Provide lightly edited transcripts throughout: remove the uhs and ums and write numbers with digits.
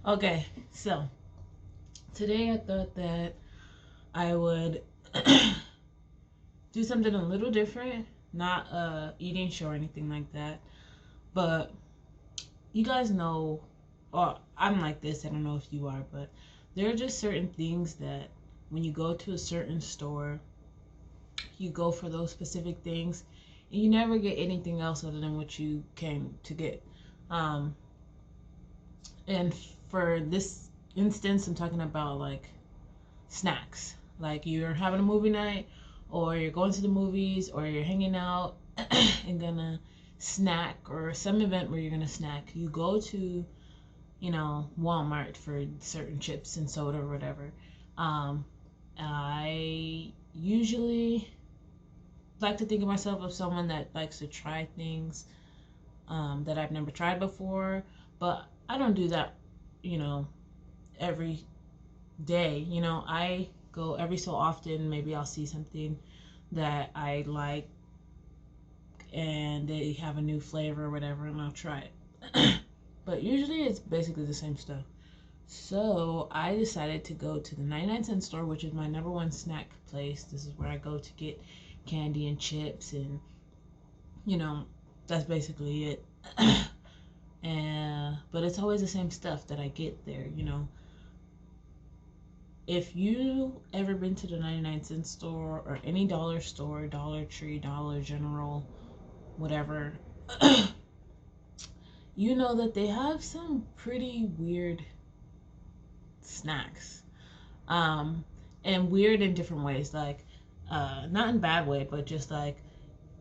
Okay, so today I thought that I would do something a little different, not eating show or anything like that. But you guys know, or I'm like this. I don't know if you are, but there are just certain things that when you go to a certain store, you go for those specific things, and you never get anything else other than what you came to get. Um, and for this instance, I'm talking about like snacks. Like you're having a movie night, or you're going to the movies, or you're hanging out and gonna snack, or some event where you're gonna snack. You go to, Walmart for certain chips and soda or whatever. Um, I usually like to think of myself as someone that likes to try things that I've never tried before, but I don't do that, you know, every day. I go every so often. Maybe I'll see something that I like and they have a new flavor or whatever, and I'll try it. But usually it's basically the same stuff. So I decided to go to the 99-cent store, which is my number one snack place. This is where I go to get candy and chips, and you know, that's basically it. And but it's always the same stuff that I get there. If you ever been to the 99-cent store or any dollar store, Dollar Tree, Dollar General, whatever, you know that they have some pretty weird snacks. Um, and weird in different ways, like not in bad way, but just like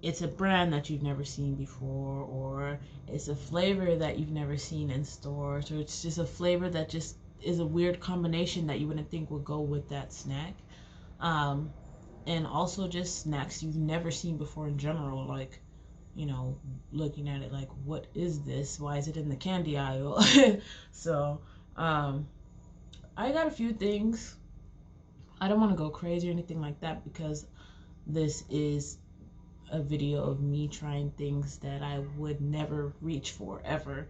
it's a brand that you've never seen before, or it's a flavor that you've never seen in stores, or it's just a flavor that just is a weird combination that you wouldn't think would go with that snack. Um, and also just snacks you've never seen before in general, like, looking at it like, what is this? Why is it in the candy aisle? So, um, I got a few things. I don't want to go crazy or anything like that because this is a video of me trying things that I would never reach for ever,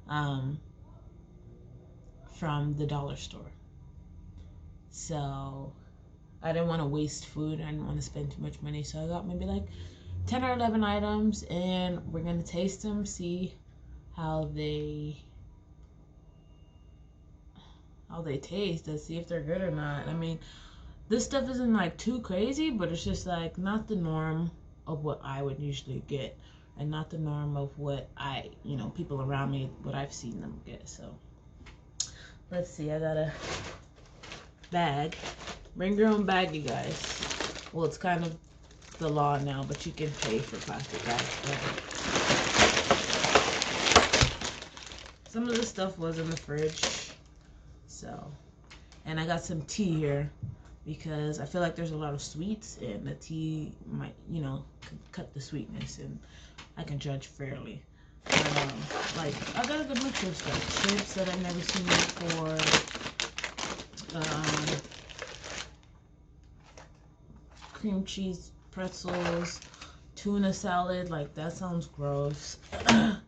um, from the dollar store. So I didn't want to waste food. I didn't want to spend too much money. So I got maybe like 10 or 11 items, and we're going to taste them, see how they taste, to see if they're good or not. I mean, this stuff isn't like too crazy, but it's just like not the norm of what I would usually get, and not the norm of what people around me, what I've seen them get. So let's see. I got a bag. Bring your own bag, you guys. Well, it's kind of the law now, but you can pay for plastic bags. Some of the stuff was in the fridge. So, and I got some tea here because I feel like there's a lot of sweets, and the tea might, cut the sweetness, and I can judge fairly. Like, I got a good mixture of stuff. Chips that I've never seen before. Cream cheese pretzels. Tuna salad. Like, that sounds gross. And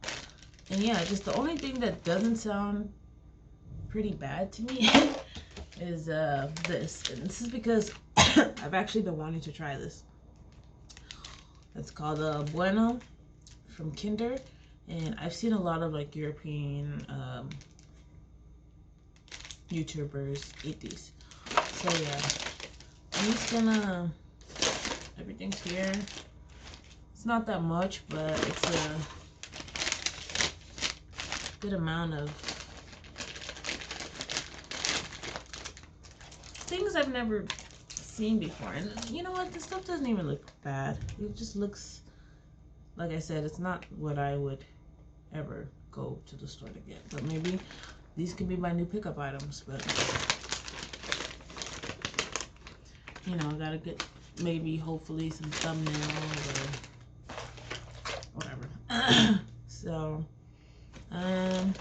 yeah, just the only thing that doesn't sound pretty bad to me is this. And this is because I've actually been wanting to try this. It's called Bueno from Kinder, and I've seen a lot of like European YouTubers eat these. So yeah, I'm just gonna, everything's here. It's not that much, but it's a good amount of things I've never seen before. And you know what? This stuff doesn't even look bad. It just looks, like I said, it's not what I would ever go to the store to get. But maybe these could be my new pickup items. But I gotta get maybe hopefully some thumbnails or whatever. So I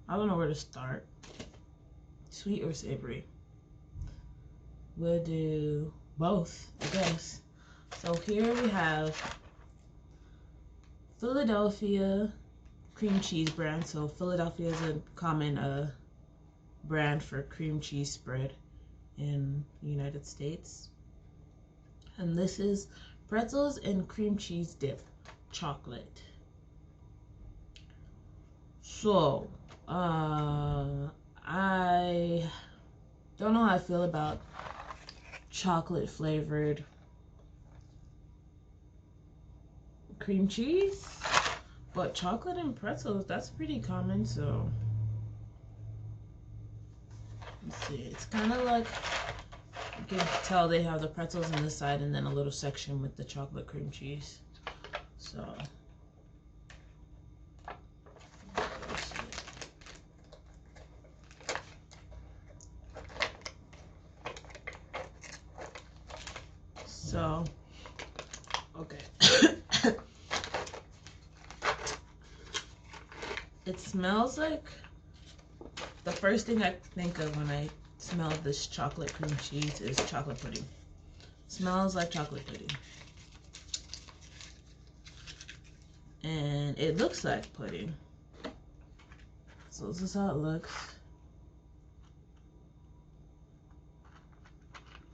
don't know where to start. Sweet or savory? We'll do both, I guess. So here we have Philadelphia cream cheese brand. So Philadelphia is a common brand for cream cheese spread in the United States. And this is pretzels and cream cheese dip chocolate. So I don't know how I feel about chocolate flavored cream cheese, but chocolate and pretzels, that's pretty common. So let's see, it's kind of like, you can tell they have the pretzels on this side and then a little section with the chocolate cream cheese. So okay. It smells like, the first thing I think of when I smell this chocolate cream cheese is chocolate pudding. Smells like chocolate pudding. And it looks like pudding. So this is how it looks.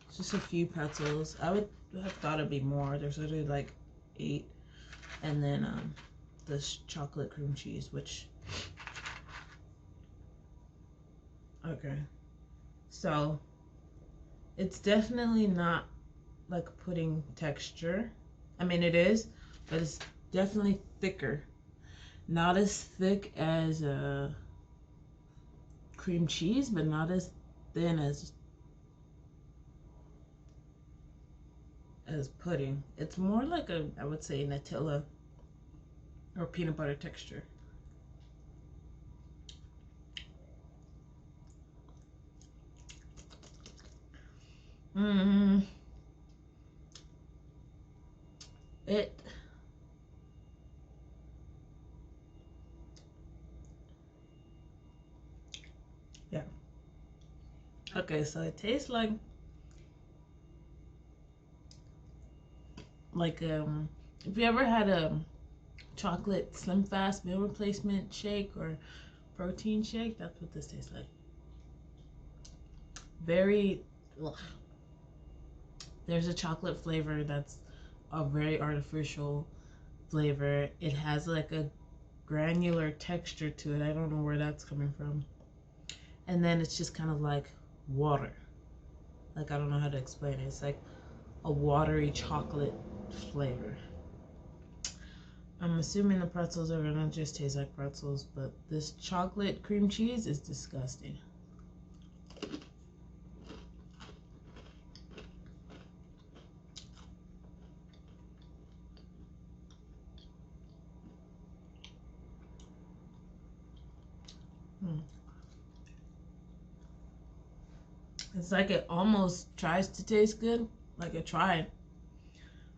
It's just a few pretzels. I would have thought it'd be more. There's literally like 8. And then this chocolate cream cheese, which, okay. So it's definitely not like pudding texture. I mean, it is, but it's definitely thicker. Not as thick as cream cheese, but not as thin as pudding. It's more like a, I would say, Nutella or peanut butter texture. It, yeah. Okay, so it tastes like if you ever had a chocolate Slim Fast meal replacement shake or protein shake, that's what this tastes like. Very, ugh. There's a chocolate flavor that's a very artificial flavor. It has like a granular texture to it. I don't know where that's coming from. And then it's just kind of like water. Like, I don't know how to explain it. It's like a watery chocolate flavor. I'm assuming the pretzels are gonna just taste like pretzels, but this chocolate cream cheese is disgusting. It's like it almost tries to taste good, like it tried,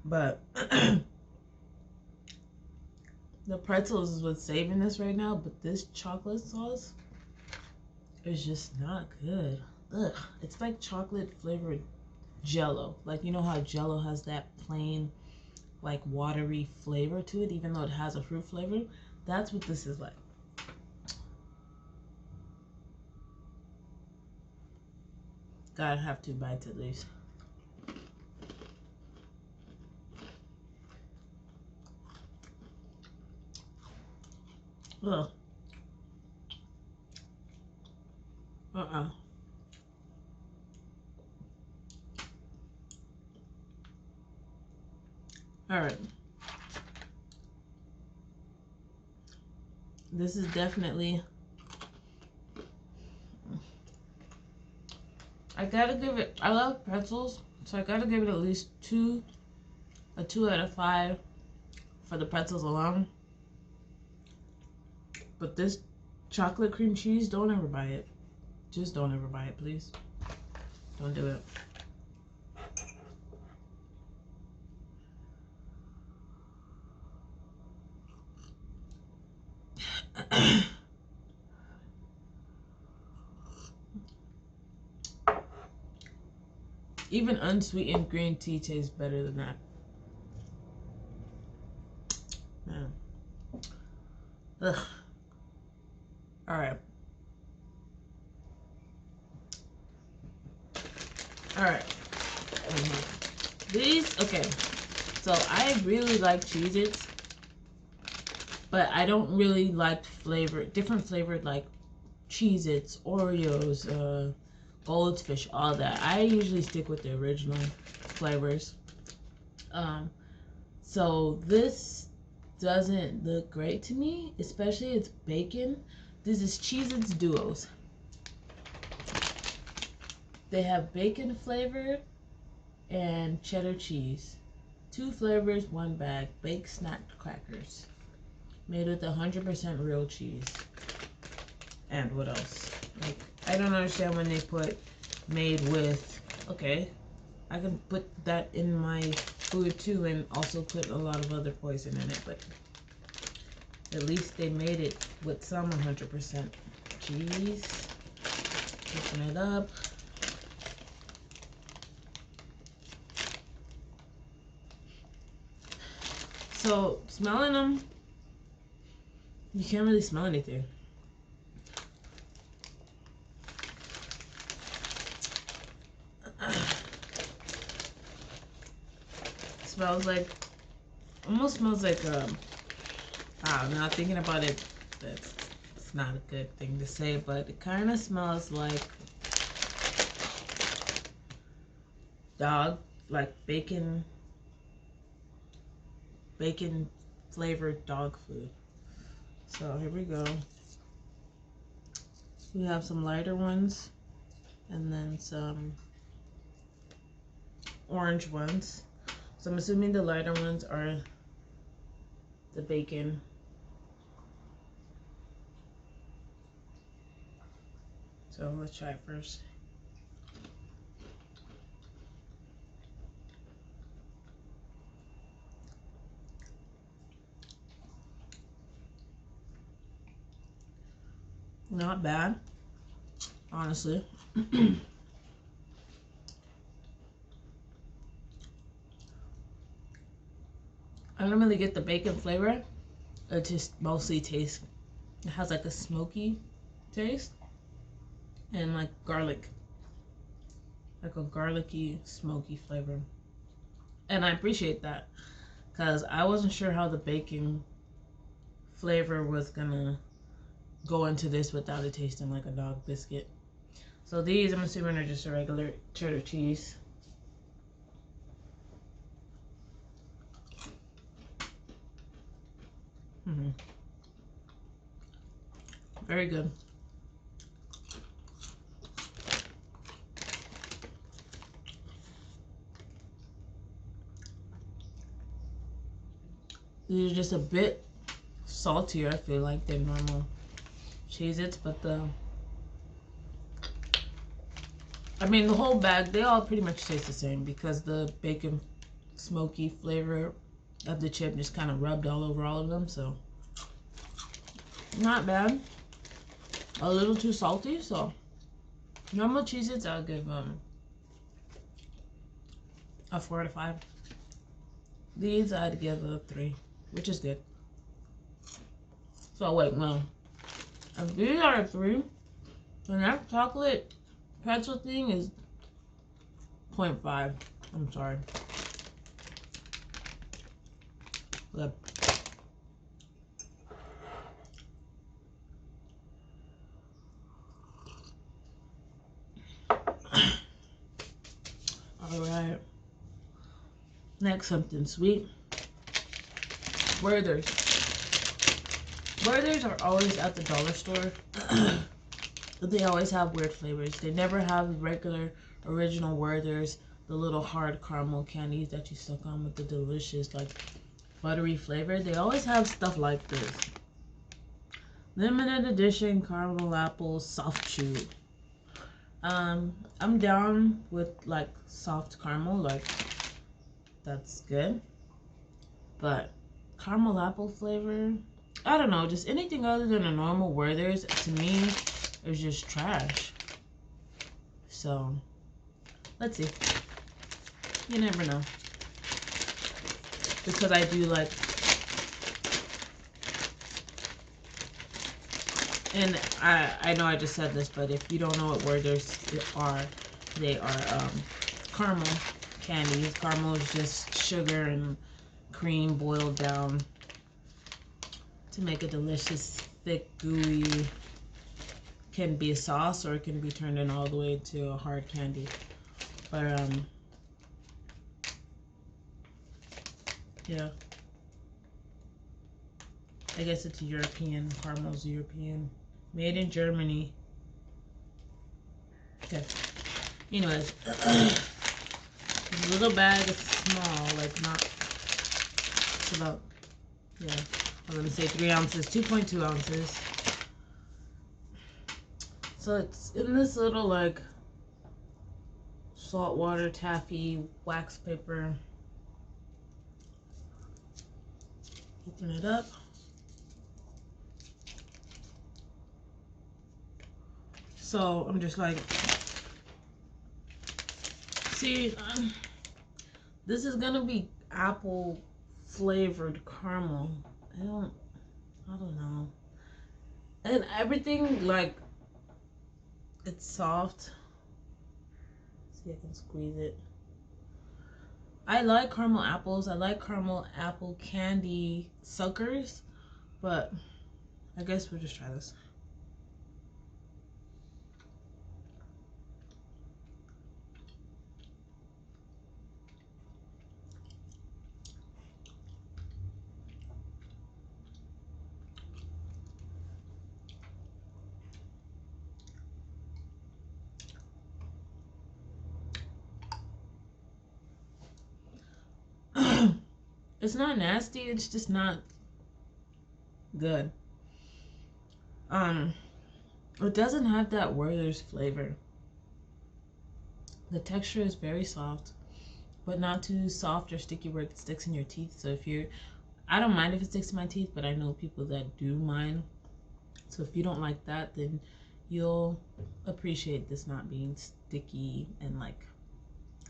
but the pretzels is what's saving this right now, but this chocolate sauce is just not good. Ugh, it's like chocolate flavored Jello. Like, you know how Jello has that plain, like, watery flavor to it, even though it has a fruit flavor? That's what this is like. Gotta have 2 bites at least. Ugh. Alright. This is definitely, I gotta give it, I love pretzels, so I gotta give it at least a 2 out of 5 for the pretzels alone. But this chocolate cream cheese, don't ever buy it. Just don't ever buy it, please. Don't do it. Even unsweetened green tea tastes better than that. Man. Ugh. Alright. Alright. These, okay. So I really like Cheez-Its, but I don't really like different flavored like Cheez-Its, Oreos, Goldfish, all that. I usually stick with the original flavors. So this doesn't look great to me, especially it's bacon. This is Cheez-Its Duos. They have bacon flavor and cheddar cheese. 2 flavors, 1 bag. Baked snack crackers. Made with 100% real cheese. And what else? Like, I don't understand when they put made with. Okay, I can put that in my food too and also put a lot of other poison in it, but at least they made it with some 100% cheese. Open it up. So, smelling them, you can't really smell anything. Smells like, almost smells like, I don't know, thinking about it, it's not a good thing to say, but it kind of smells like dog, like bacon flavored dog food. So here we go. We have some lighter ones and then some orange ones. So I'm assuming the lighter ones are the bacon. So let's try it first. Not bad, honestly. I don't really get the bacon flavor. It just mostly tastes, it has like a smoky taste and like garlic. Like a garlicky, smoky flavor. And I appreciate that because I wasn't sure how the bacon flavor was gonna go into this without it tasting like a dog biscuit. So these, I'm assuming, are just a regular cheddar cheese. Very good. These are just a bit saltier, I feel like, than normal Cheez-Its, but I mean, the whole bag, they all pretty much taste the same because the bacon smoky flavor of the chip just kind of rubbed all over all of them, so not bad. A little too salty, so normal Cheez-Its, I'll give a 4 out of 5. These I'd give a 3, which is good. So wait, no. If these are a 3, then that chocolate pretzel thing is 0.5. I'm sorry. Look. Alright. Next, something sweet. Werther's. Werther's are always at the dollar store. But they always have weird flavors. They never have regular original Werther's, the little hard caramel candies that you suck on with the delicious like buttery flavor. They always have stuff like this. Limited edition caramel apple soft chew. I'm down with like soft caramel, like that's good. But caramel apple flavor, I don't know, just anything other than a normal Werther's to me is just trash. So let's see. You never know. Because I do like And I know I just said this, but if you don't know what Werther's are, they are caramel candies. Caramel is just sugar and cream boiled down to make a delicious, thick, gooey. Can be a sauce or it can be turned in all the way to a hard candy. But yeah. I guess it's European. Caramel's European. Made in Germany. Okay. Anyways. This little bag is small. Like not... It's about... Yeah. I was going to say 3 ounces. 2.2 ounces. So it's in this little like... saltwater taffy wax paper. Open it up. So I'm just like, see, this is gonna be apple flavored caramel. I don't know. And everything, like, it's soft. See, I can squeeze it. I like caramel apples. I like caramel apple candy suckers, but I guess we'll just try this. It's not nasty, it's just not good. It doesn't have that Werther's flavor. The texture is very soft, but not too soft or sticky where it sticks in your teeth. So if you're, I don't mind if it sticks to my teeth, but I know people that do mind. So if you don't like that, then you'll appreciate this not being sticky and like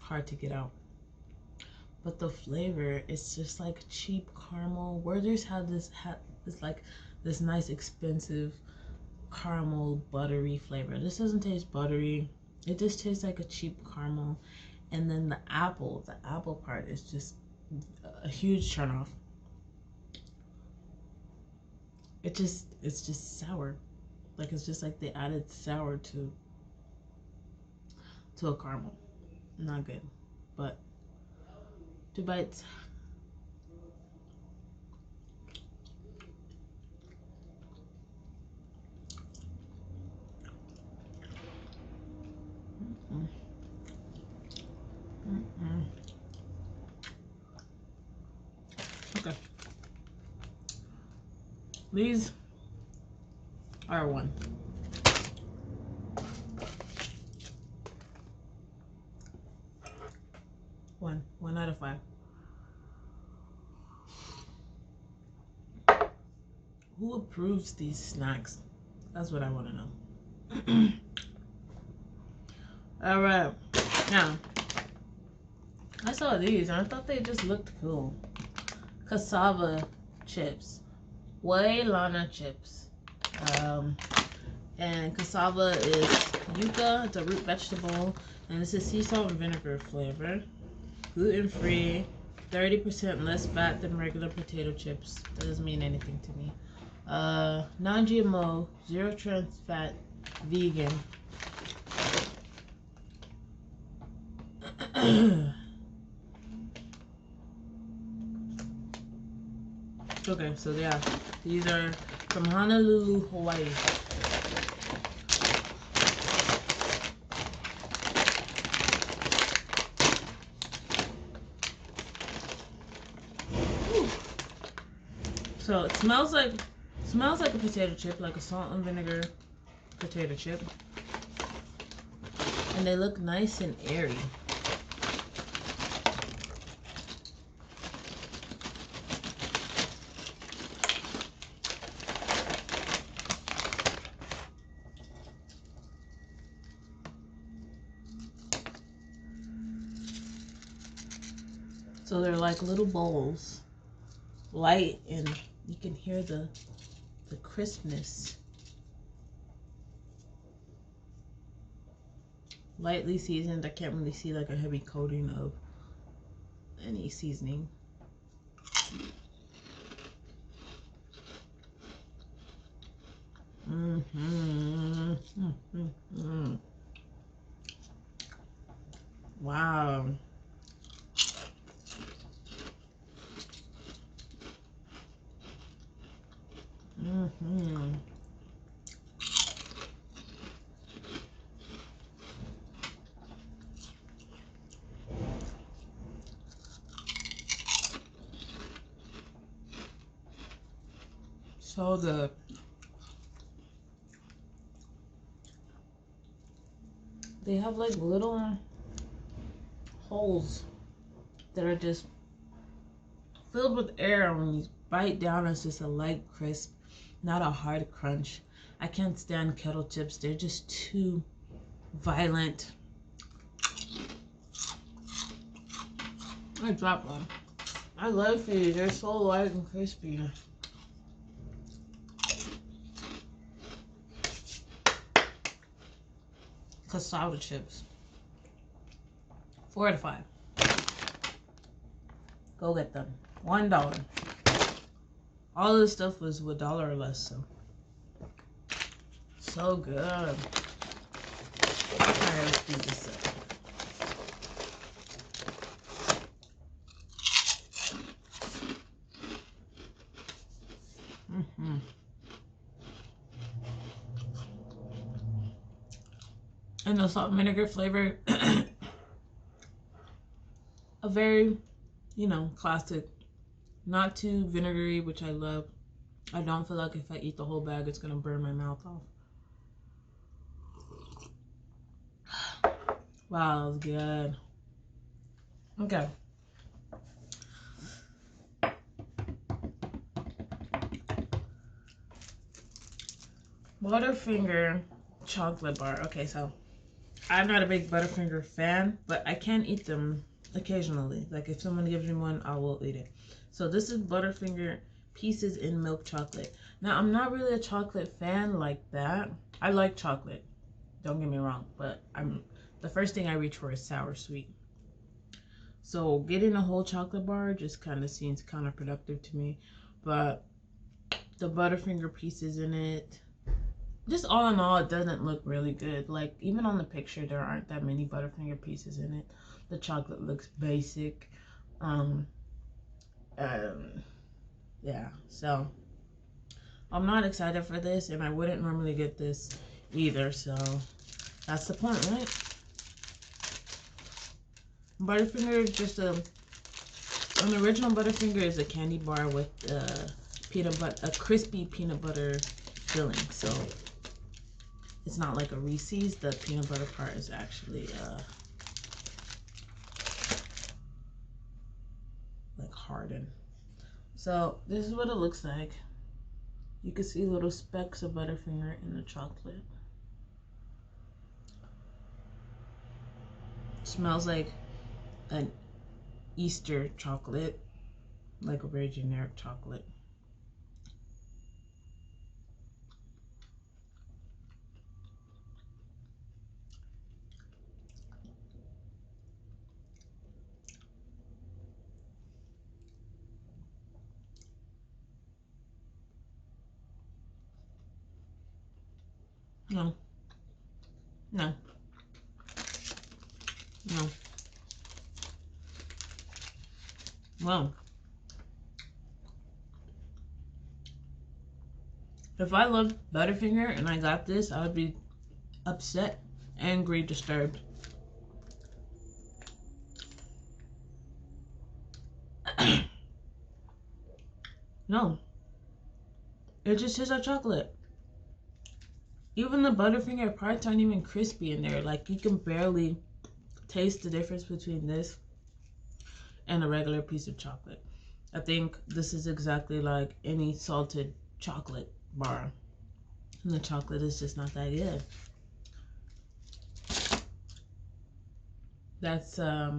hard to get out. But the flavor, it's just like cheap caramel. Werther's have this like this nice expensive caramel buttery flavor. This doesn't taste buttery. It just tastes like a cheap caramel. And then the apple part is just a huge turn off. It's just sour. Like it's just like they added sour to a caramel. Not good. But 2 bites. Mm-mm. Mm-mm. Okay. These are 1. 1 out of 5. Who approves these snacks? That's what I want to know. All right. Now, I saw these and I thought they just looked cool. Cassava chips. Waylana chips. And cassava is yuca. It's a root vegetable. And this is sea salt and vinegar flavor. Gluten-free. 30% less fat than regular potato chips. That doesn't mean anything to me. Non-GMO. 0 trans fat. Vegan. Okay, so yeah, these are from Honolulu, Hawaii. So it smells like a potato chip, like a salt and vinegar potato chip, and they look nice and airy. So they're like little bowls, light, and you can hear the crispness lightly seasoned. I can't really see like a heavy coating of any seasoning. Wow. So good. They have like little holes that are just filled with air. When you bite down, it's just a light crisp, not a hard crunch. I can't stand kettle chips. They're just too violent. I dropped one. I love these. They're so light and crispy. Cassava chips. 4 out of 5. Go get them. $1. All of this stuff was $1 or less, so good. Alright, let's do this up. And the salt and vinegar flavor, a very, classic. Not too vinegary, which I love. I don't feel like if I eat the whole bag, it's gonna burn my mouth off. Wow, that was good. Okay. Butterfinger chocolate bar. Okay, so I'm not a big Butterfinger fan, but I can eat them occasionally. Like if someone gives me one, I will eat it. So this is Butterfinger pieces in milk chocolate. Now I'm not really a chocolate fan like that. I like chocolate, don't get me wrong, but the first thing I reach for is sour sweet. So getting a whole chocolate bar just kind of seems counterproductive to me. But the Butterfinger pieces in it, just all in all, it doesn't look really good. Like even on the picture, there aren't that many Butterfinger pieces in it. The chocolate looks basic. Yeah, so I'm not excited for this, and I wouldn't normally get this either, so that's the point, right? Butterfinger is just an original Butterfinger is a candy bar with a crispy peanut butter filling. So it's not like a Reese's. The peanut butter part is actually like hardened. So this is what it looks like. You can see little specks of Butterfinger in the chocolate. Smells like an Easter chocolate, like a very generic chocolate. No. No. No. Well, if I loved Butterfinger and I got this, I would be upset, angry, disturbed. No. It just tastes like chocolate. Even the Butterfinger parts aren't even crispy in there. Like, you can barely taste the difference between this and a regular piece of chocolate. I think this is exactly like any salted chocolate bar. And the chocolate is just not that good. That's a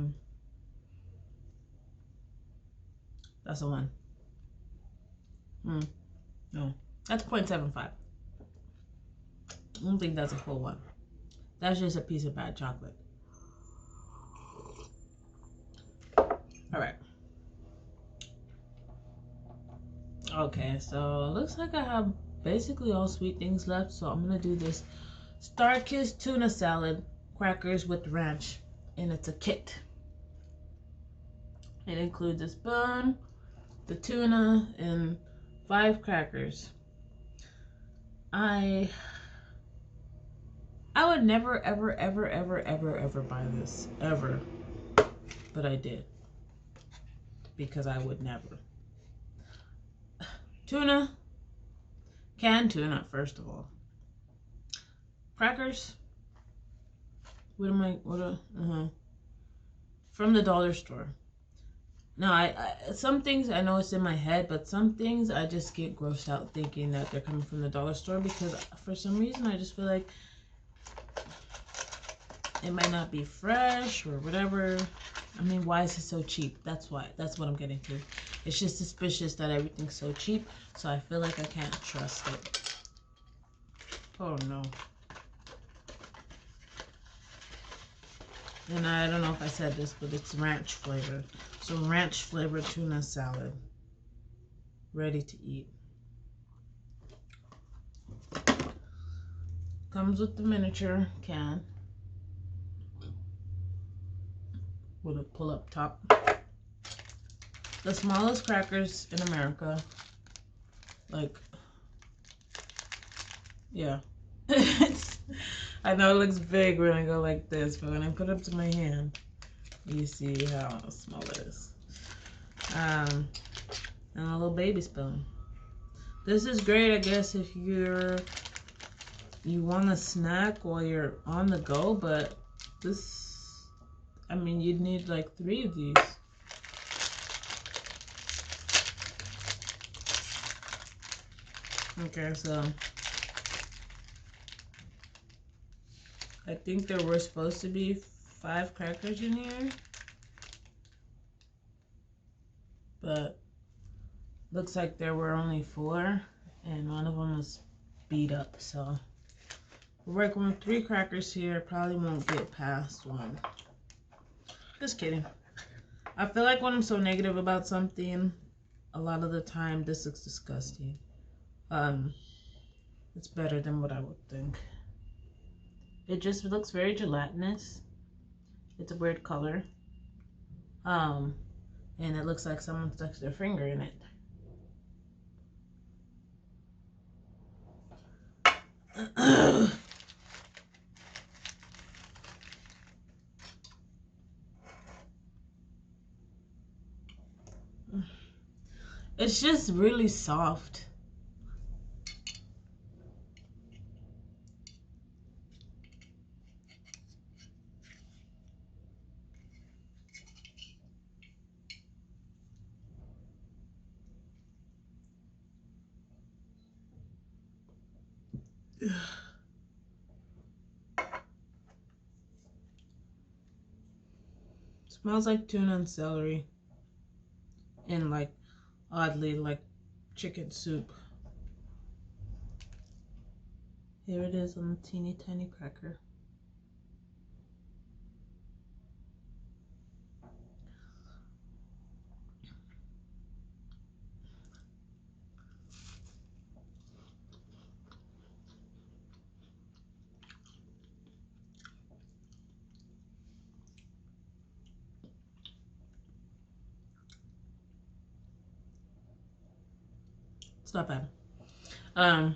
1. No. That's 0.75. I don't think that's a full 1. That's just a piece of bad chocolate. All right. Okay, so it looks like I have basically all sweet things left. So I'm gonna do this Starkist tuna salad, crackers with ranch, and it's a kit. It includes a spoon, the tuna, and 5 crackers. I would never, ever, ever, ever, ever, ever buy this. Ever. But I did. Because I would never. Tuna. Canned tuna, first of all. Crackers. From the dollar store. Now, I some things I know it's in my head, but some things I just get grossed out thinking that they're coming from the dollar store because for some reason I just feel like it might not be fresh or whatever. I mean, why is it so cheap? That's why. That's what I'm getting to. It's just suspicious that everything's so cheap, so I feel like I can't trust it. Oh no. And I don't know if I said this, but it's ranch flavored. So ranch flavored tuna salad. Ready to eat. Comes with the miniature can. With a pull-up top. The smallest crackers in America. Like, yeah. I know it looks big when I go like this, but when I put it up to my hand, you see how small it is. And a little baby spoon. This is great, I guess, if you want a snack while you're on the go, but this, I mean, you'd need like 3 of these. Okay, so I think there were supposed to be 5 crackers in here, but looks like there were only 4, and one of them was beat up, so we're working with 3 crackers here. Probably won't get past 1. Just kidding. I feel like when I'm so negative about something, a lot of the time this looks disgusting. It's better than what I would think. It just looks very gelatinous. It's a weird color. And it looks like someone stuck their finger in it. It's just really soft. Smells like tuna and celery. And like, oddly, like chicken soup. Here it is on the teeny tiny cracker. It's not bad.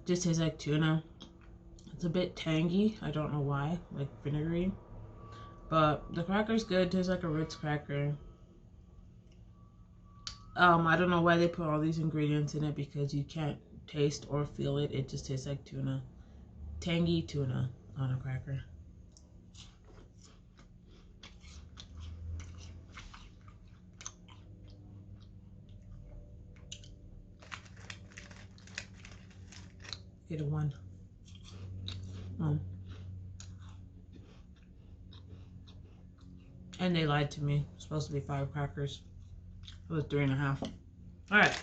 Just tastes like tuna. It's a bit tangy. I don't know why, like vinegary. But the cracker's good. Tastes like a Ritz cracker. I don't know why they put all these ingredients in it because you can't taste or feel it. It just tastes like tuna. Tangy tuna on a cracker. Get a 1. And they lied to me. It's supposed to be 5 crackers. It was 3.5. Alright.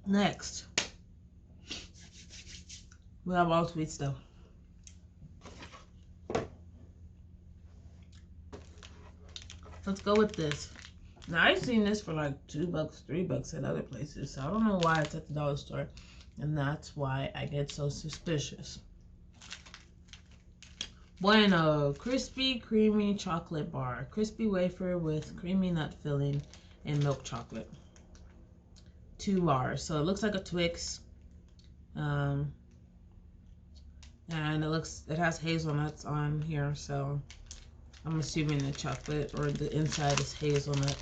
Next. We have all sweet stuff. Let's go with this. Now, I've seen this for like $2, $3 at other places. So I don't know why it's at the dollar store. And that's why I get so suspicious. Bueno, crispy, creamy chocolate bar. Crispy wafer with creamy nut filling and milk chocolate. 2 bars. So it looks like a Twix. And it has hazelnuts on here. So I'm assuming the chocolate or the inside is hazelnut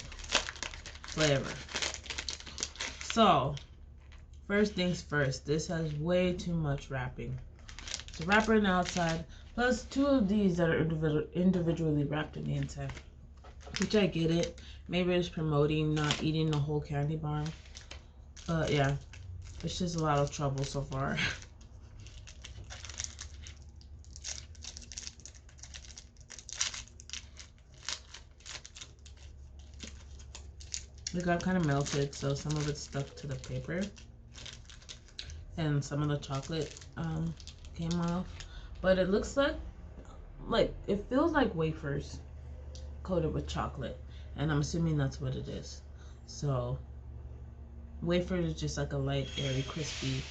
flavor. So, first things first, this has way too much wrapping. It's a wrapper on the outside, plus 2 of these that are individually wrapped in the inside. Which I get it. Maybe it's promoting not eating the whole candy bar. But yeah, it's just a lot of trouble so far. It got kind of melted, so some of it stuck to the paper. And some of the chocolate came off. But it looks like it feels like wafers coated with chocolate. And I'm assuming that's what it is. So, wafer is just like a light, airy, crispy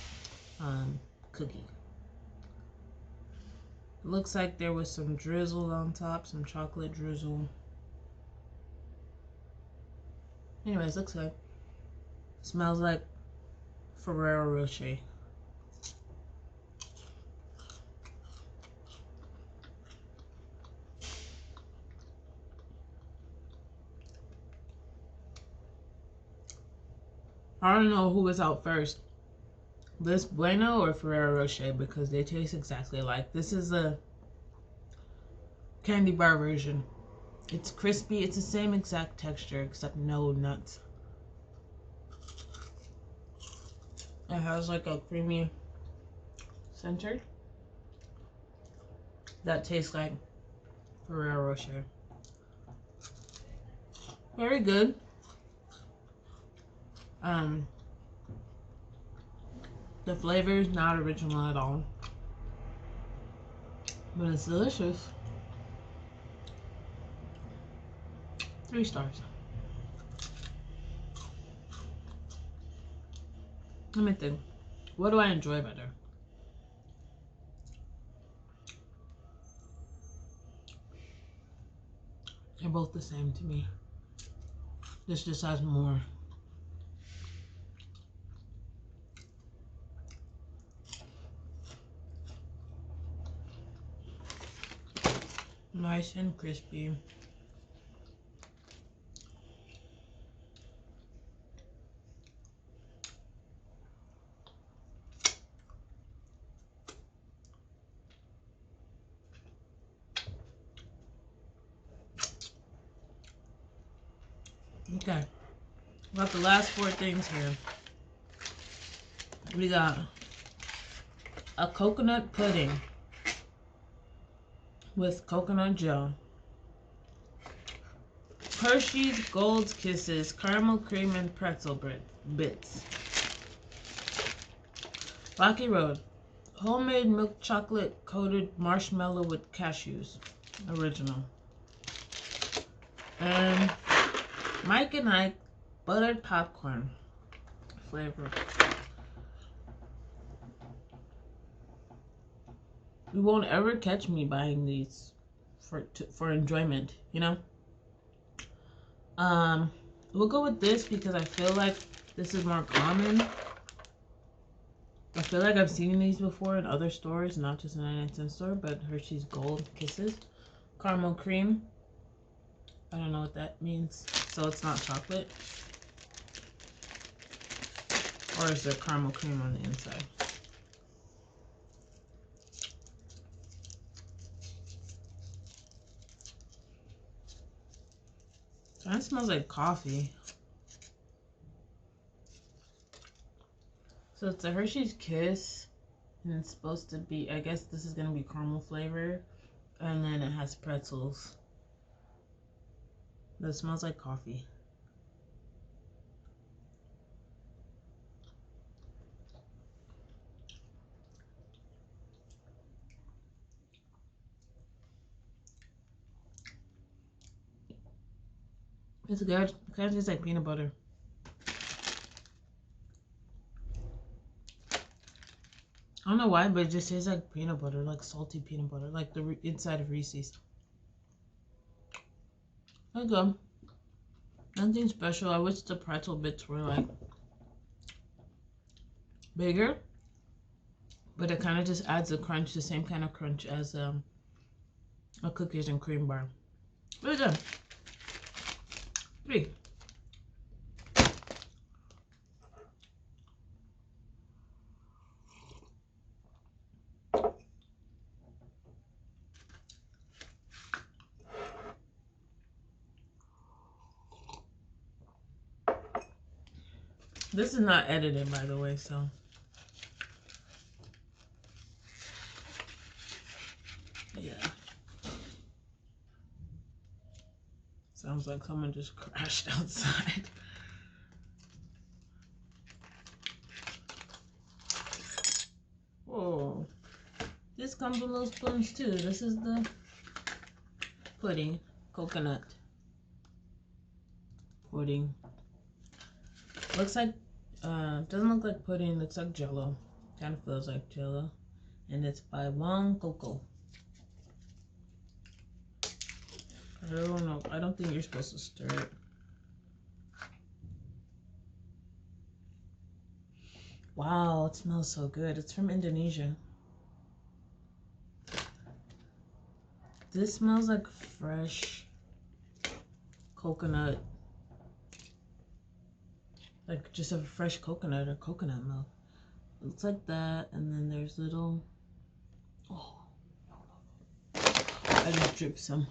cookie. It looks like there was some drizzle on top, some chocolate drizzle. Anyways, looks good. Smells like Ferrero Rocher. I don't know who was out first, this Bueno or Ferrero Rocher, because they taste exactly alike. This is a candy bar version. It's crispy. It's the same exact texture except no nuts. It has like a creamy center that tastes like Ferrero Rocher. Very good. The flavor is not original at all, but it's delicious. 3 stars. Let me think. What do I enjoy better? They're both the same to me. This just has more. Nice and crispy. Okay. Got the last 4 things here. We got a coconut pudding with coconut gel. Hershey's Gold Kisses, caramel cream and pretzel bits. Rocky Road, homemade milk chocolate coated marshmallow with cashews, original. And Mike and Ike buttered popcorn flavor. You won't ever catch me buying these for enjoyment, you know. We'll go with this because I feel like this is more common. I feel like I've seen these before in other stores, not just in a 99-cent store, but Hershey's Gold Kisses. Caramel cream. I don't know what that means. So it's not chocolate. Or is there caramel cream on the inside? Kind of smells like coffee. So it's a Hershey's Kiss. And it's supposed to be, I guess this is going to be caramel flavor. And then it has pretzels. That smells like coffee. It's good. It kind of tastes like peanut butter. I don't know why, but it just tastes like peanut butter, like salty peanut butter, like the inside of Reese's. Okay. Nothing special. I wish the pretzel bits were like bigger, but it kind of just adds a crunch, the same kind of crunch as a cookies and cream bar. Really good. 3. This is not edited, by the way, so. Yeah. Sounds like someone just crashed outside. Whoa. This comes with little spoons too. This is the pudding. Coconut pudding. Looks like, doesn't look like pudding. Looks like Jello. Kind of feels like Jello. And it's by Wong Coco. I don't know. I don't think you're supposed to stir it. Wow, it smells so good. It's from Indonesia. This smells like fresh coconut. Like just a fresh coconut or coconut milk. It looks like that, and then there's little. Oh, I just dripped some.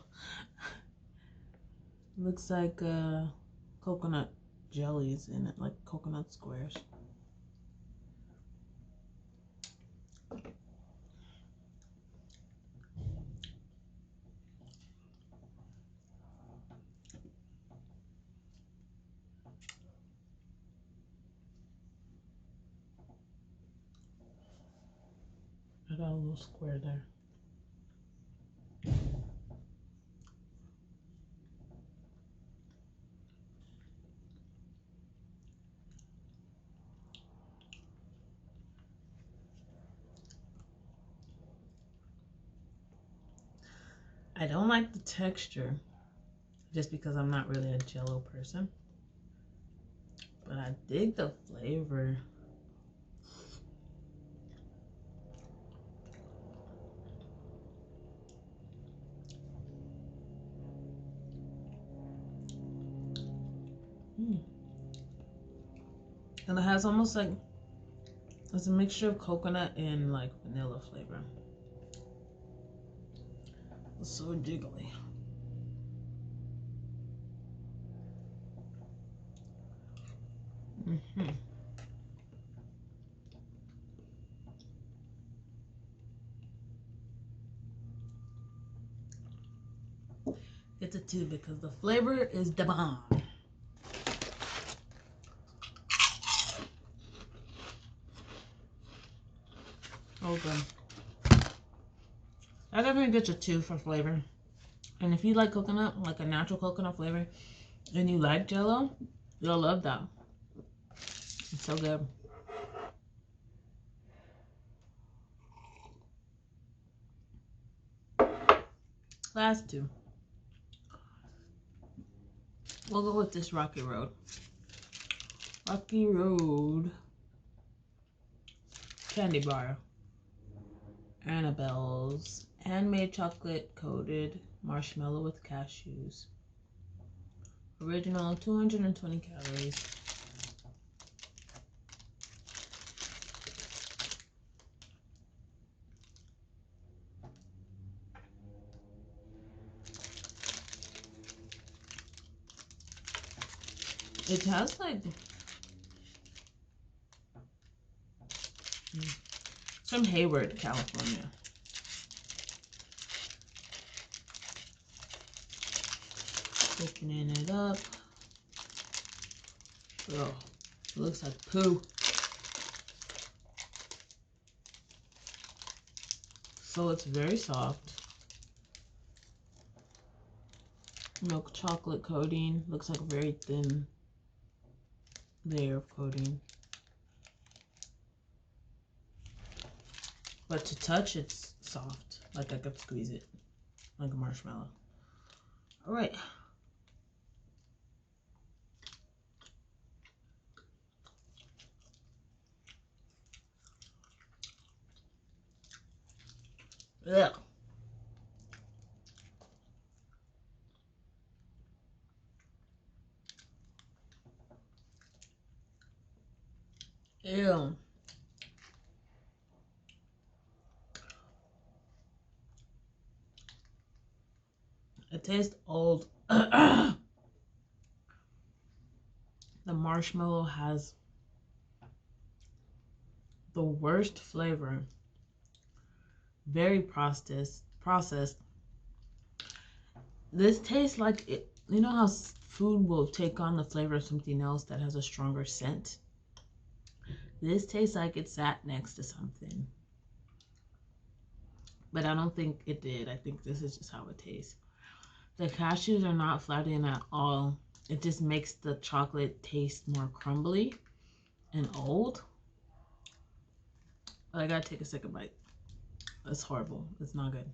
Looks like coconut jellies in it, like coconut squares. I got a little square there. I don't like the texture, just because I'm not really a Jello person. But I dig the flavor. And it has almost like, it's a mixture of coconut and like vanilla flavor. It's so jiggly. It's a 2 because the flavor is the bomb. Okay. I definitely get a 2 for flavor. And if you like coconut, like a natural coconut flavor, and you like Jello, you'll love that. It's so good. Last 2. We'll go with this Rocky Road. Rocky Road candy bar. Annabelle's handmade chocolate coated marshmallow with cashews. Original 220 calories. It has like, it's from Hayward, California. Opening it up. Oh, it looks like poo. So it's very soft. Milk chocolate coating. Looks like a very thin layer of coating. But to touch, it's soft. Like I could squeeze it like a marshmallow. All right. Yeah. Ew. It tastes old. The marshmallow has the worst flavor. Very processed. This tastes like it. You know how food will take on the flavor of something else that has a stronger scent? This tastes like it sat next to something. But I don't think it did. I think this is just how it tastes. The cashews are not flattering at all. It just makes the chocolate taste more crumbly and old. But I gotta take a second bite. It's horrible. It's not good.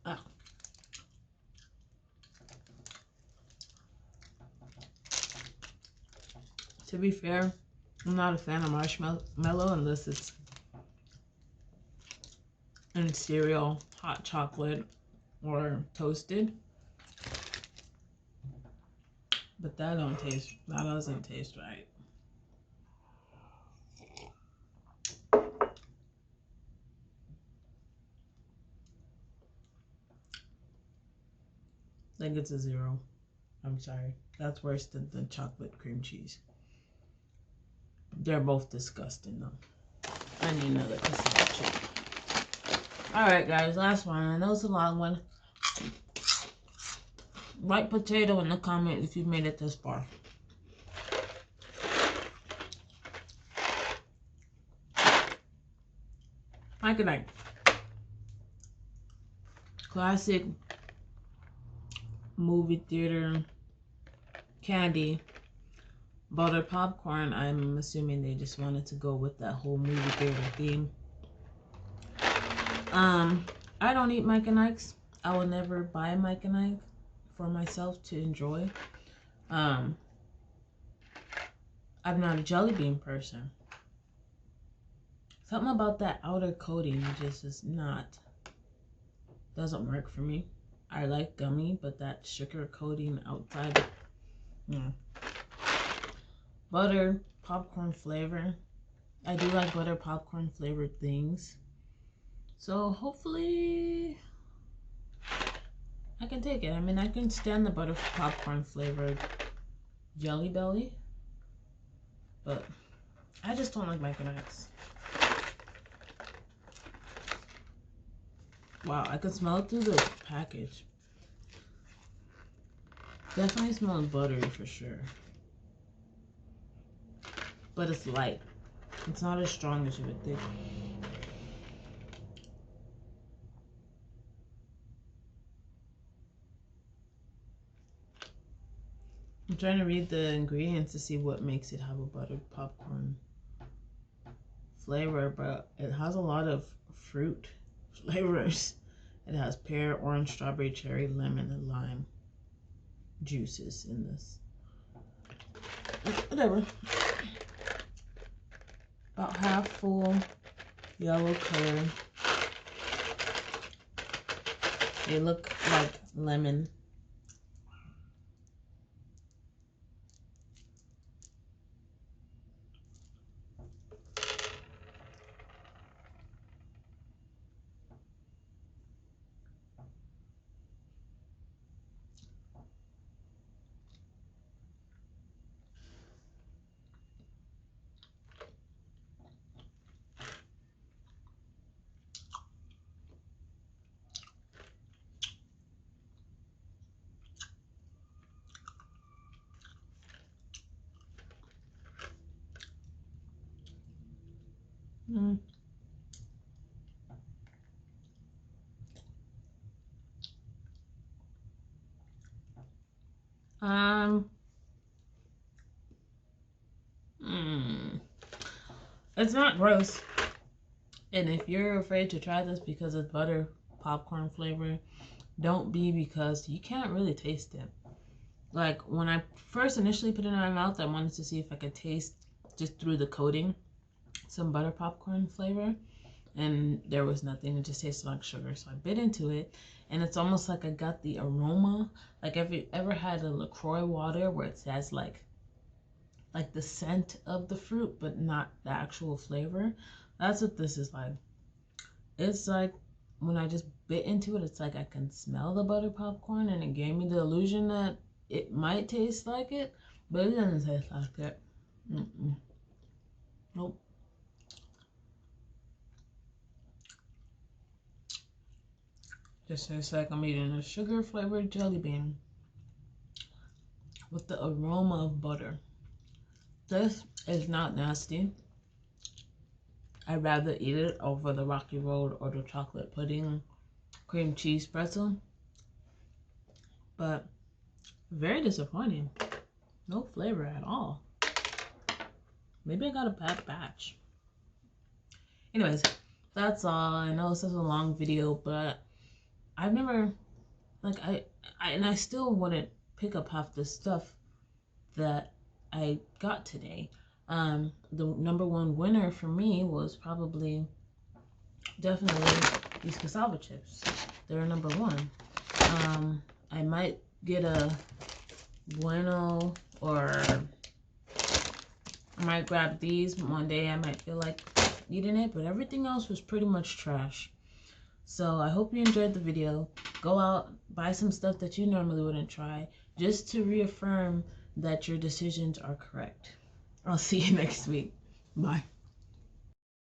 Ah. To be fair, I'm not a fan of marshmallow unless it's in cereal, hot chocolate, or toasted. But that doesn't taste right. I think it's a 0. I'm sorry. That's worse than the chocolate cream cheese. They're both disgusting though. I need another cassava chip. Alright guys, last one. I know it's a long one. Write potato in the comment if you've made it this far. Mike and Ike. Classic movie theater candy. Butter popcorn. I'm assuming they just wanted to go with that whole movie theater theme. I don't eat Mike and Ike's. I will never buy Mike and Ike for myself to enjoy. I'm not a jelly bean person. Something about that outer coating just is not, doesn't work for me. I like gummy, but that sugar coating outside, Butter popcorn flavor. I do like butter popcorn flavored things. So hopefully I can take it. I mean, I can stand the butter popcorn flavored Jelly Belly, but I just don't like Mike and Ike's. Wow, I can smell it through the package. Definitely smells buttery for sure. But it's light. It's not as strong as you would think. I'm trying to read the ingredients to see what makes it have a buttered popcorn flavor, but it has a lot of fruit flavors. It has pear, orange, strawberry, cherry, lemon, and lime juices in this. Whatever. About half full, yellow color. They look like lemon. Um, it's not gross. And if you're afraid to try this because it's butter popcorn flavor, don't be, because you can't really taste it. Like when I first initially put it in my mouth, I wanted to see if I could taste just through the coating some butter popcorn flavor, and there was nothing. It just tasted like sugar. So I bit into it, and it's almost like I got the aroma. Like, have you ever had a LaCroix water where it has like the scent of the fruit but not the actual flavor? That's what this is like. It's like when I just bit into it, it's like I can smell the butter popcorn, and it gave me the illusion that it might taste like it, but it doesn't taste like it. Nope. Just tastes like I'm eating a sugar flavored jelly bean with the aroma of butter. This is not nasty. I'd rather eat it over the Rocky Road or the chocolate pudding cream cheese pretzel. But very disappointing. No flavor at all. Maybe I got a bad batch. Anyways, that's all. I know this is a long video, but I've never, like, I still wouldn't pick up half the stuff that I got today. The number one winner for me was probably definitely these cassava chips. They're number one. I might get a Bueno, or I might grab these one day. I might feel like eating it, but everything else was pretty much trash. So I hope you enjoyed the video. Go out, buy some stuff that you normally wouldn't try, just to reaffirm that your decisions are correct. I'll see you next week. Bye.